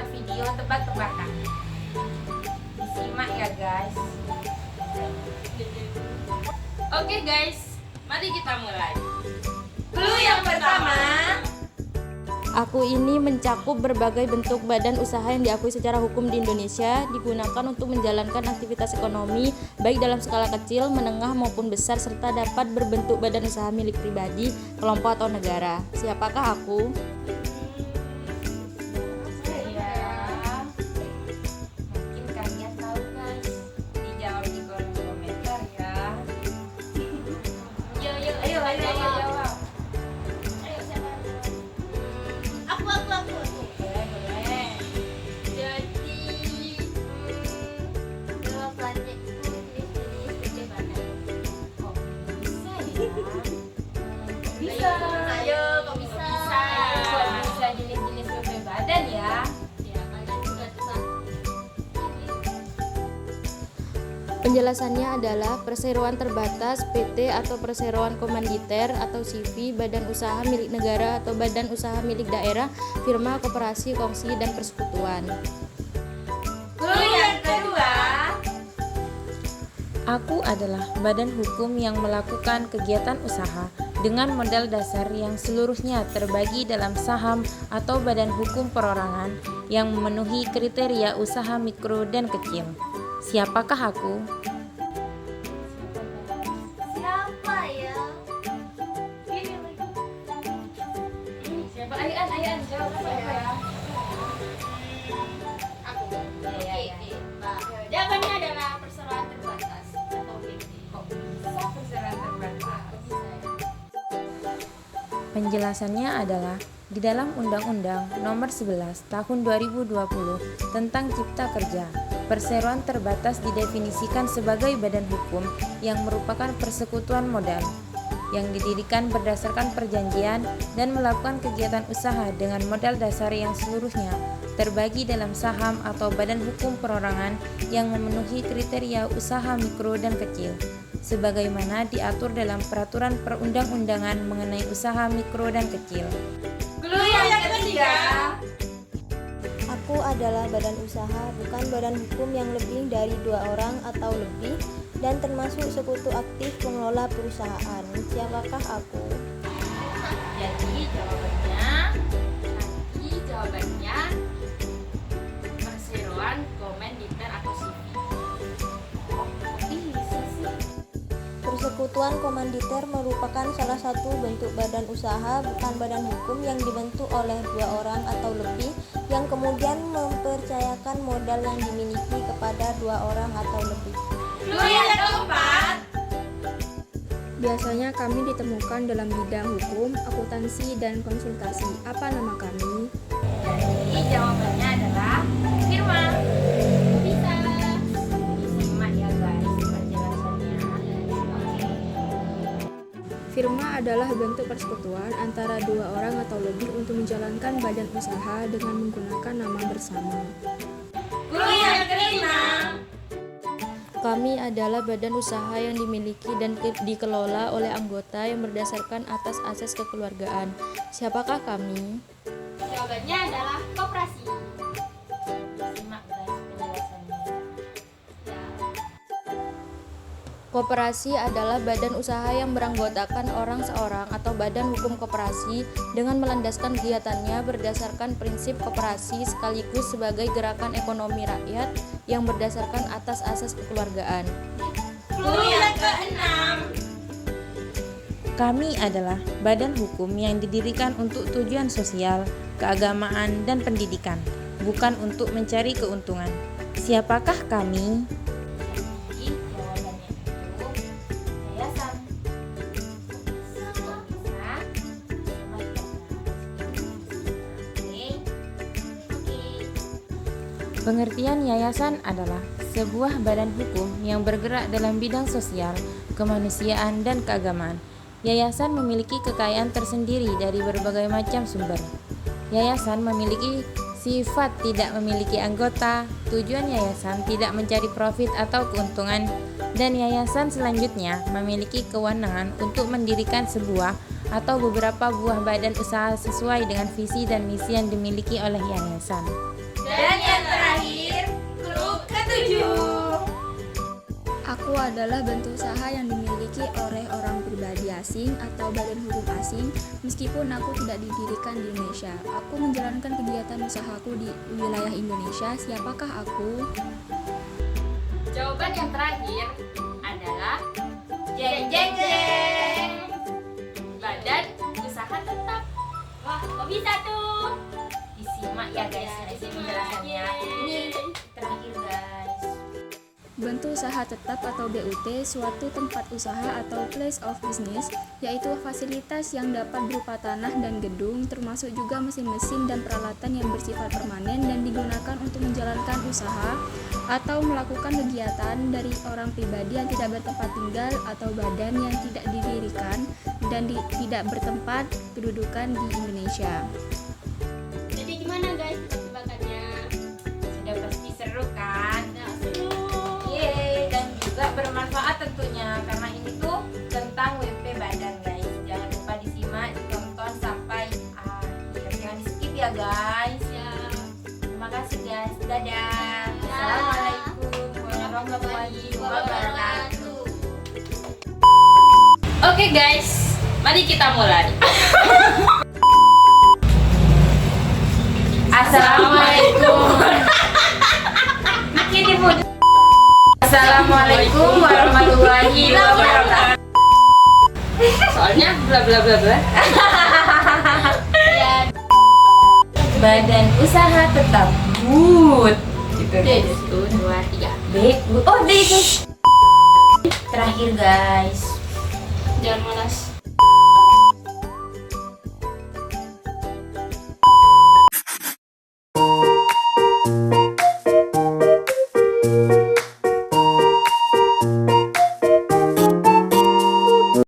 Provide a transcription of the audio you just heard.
membuat video tebak-tebakan. Disimak ya guys. Oke guys, mari kita mulai. Clue yang pertama. Aku ini mencakup berbagai bentuk badan usaha yang diakui secara hukum di Indonesia, digunakan untuk menjalankan aktivitas ekonomi baik dalam skala kecil, menengah maupun besar, serta dapat berbentuk badan usaha milik pribadi, kelompok atau negara. Siapakah aku? Mungkin kalian tahu guys. Dijawab di kolom komentar ya. Ayo jawab. Boleh. Jadi jawabannya itu jenis-jenis bagaimana? Kok bisa ya? Bisa. Ayo, kok bisa? Kok bisa jenis-jenis badan ya? Ya, kalian juga bisa. Penjelasannya adalah perseroan terbatas, PT atau perseroan komanditer atau CV, badan usaha milik negara atau badan usaha milik daerah, firma, koperasi, kongsi, dan persekutuan. Clue yang kedua. Aku adalah badan hukum yang melakukan kegiatan usaha dengan modal dasar yang seluruhnya terbagi dalam saham atau badan hukum perorangan yang memenuhi kriteria usaha mikro dan kecil. Siapakah aku? Siapa ya? Siapa? Ayo jawab siapa ya? Aku. Iya. Jawabannya adalah perseroan terbatas atau PT. Kok bisa perseroan terbatas? Penjelasannya adalah di dalam Undang-Undang Nomor 11 Tahun 2020 tentang Cipta Kerja, perseroan terbatas didefinisikan sebagai badan hukum yang merupakan persekutuan modal yang didirikan berdasarkan perjanjian dan melakukan kegiatan usaha dengan modal dasar yang seluruhnya terbagi dalam saham atau badan hukum perorangan yang memenuhi kriteria usaha mikro dan kecil, sebagaimana diatur dalam peraturan perundang-undangan mengenai usaha mikro dan kecil. Clue yang ketiga. Aku adalah badan usaha, bukan badan hukum yang lebih dari 2 orang atau lebih, dan termasuk sekutu aktif pengelola perusahaan. Siapakah aku? Jadi jawabannya perseroan komanditer atau CV. Kok bisa sih? Persekutuan komanditer merupakan salah satu bentuk badan usaha, bukan badan hukum yang dibentuk oleh 2 orang atau lebih, yang kemudian mempercayakan modal yang dimiliki kepada 2 orang atau lebih. Clue yang keempat. Biasanya kami ditemukan dalam bidang hukum, akuntansi, dan konsultasi. Apa nama kami? Jadi jawabannya adalah firma. Bisa. Disimak ya guys penjelasannya. Oke. Firma adalah bentuk persekutuan antara 2 orang atau lebih untuk menjalankan badan usaha dengan menggunakan nama bersama. Clue yang kelima. Kami adalah badan usaha yang dimiliki dan dikelola oleh anggota yang berdasarkan atas asas kekeluargaan. Siapakah kami? Jawabannya adalah koperasi. Simak guys penjelasannya. Ya. Koperasi adalah badan usaha yang beranggotakan orang seorang atau badan hukum koperasi dengan melandaskan kegiatannya berdasarkan prinsip koperasi sekaligus sebagai gerakan ekonomi rakyat yang berdasarkan atas asas kekeluargaan. Clue yang keenam. Kami adalah badan hukum yang didirikan untuk tujuan sosial, keagamaan, dan pendidikan, bukan untuk mencari keuntungan. Siapakah kami? Jadi jawabannya itu yayasan. Pengertian yayasan adalah sebuah badan hukum yang bergerak dalam bidang sosial, kemanusiaan, dan keagamaan. Yayasan memiliki kekayaan tersendiri dari berbagai macam sumber. Yayasan memiliki sifat tidak memiliki anggota, tujuan yayasan tidak mencari profit atau keuntungan, dan yayasan selanjutnya memiliki kewenangan untuk mendirikan sebuah atau beberapa buah badan usaha sesuai dengan visi dan misi yang dimiliki oleh yayasan. Dan yang terakhir, klub ketujuh. Aku adalah bentuk usaha yang dimiliki oleh orang pribadi asing atau badan hukum asing, meskipun aku tidak didirikan di Indonesia. Aku menjalankan kegiatan usahaku di wilayah Indonesia. Siapakah aku? Jawaban yang terakhir adalah jeng jeng jeng. Badan usaha tetap. Wah, kok bisa tuh? Disimak ya guys, penjelasannya. Ini terakhir guys. Bentuk usaha tetap atau BUT suatu tempat usaha atau place of business, yaitu fasilitas yang dapat berupa tanah dan gedung, termasuk juga mesin-mesin dan peralatan yang bersifat permanen dan digunakan untuk menjalankan usaha atau melakukan kegiatan dari orang pribadi yang tidak bertempat tinggal atau badan yang tidak didirikan dan tidak bertempat kedudukan di Indonesia. Jadi gimana guys tebakannya? Sudah pasti seru kan? Nah, seru. Yeay, dan juga bermanfaat tentunya karena ini tuh tentang WP badan guys. Jangan lupa disimak, ditonton sampai akhir. Jangan di skip ya guys. Ya. Terima kasih guys. Dadah. Assalamualaikum warahmatullahi wabarakatuh. Oke guys, mari kita mulai. Assalamualaikum. Makin dimudah. Assalamualaikum warahmatullahi wabarakatuh. Soalnya bla bla bla bla. Badan usaha tetap good. Gitu. Deh. 1, 2, 3. Good. Oh, deh itu. Terakhir guys. Jangan malas.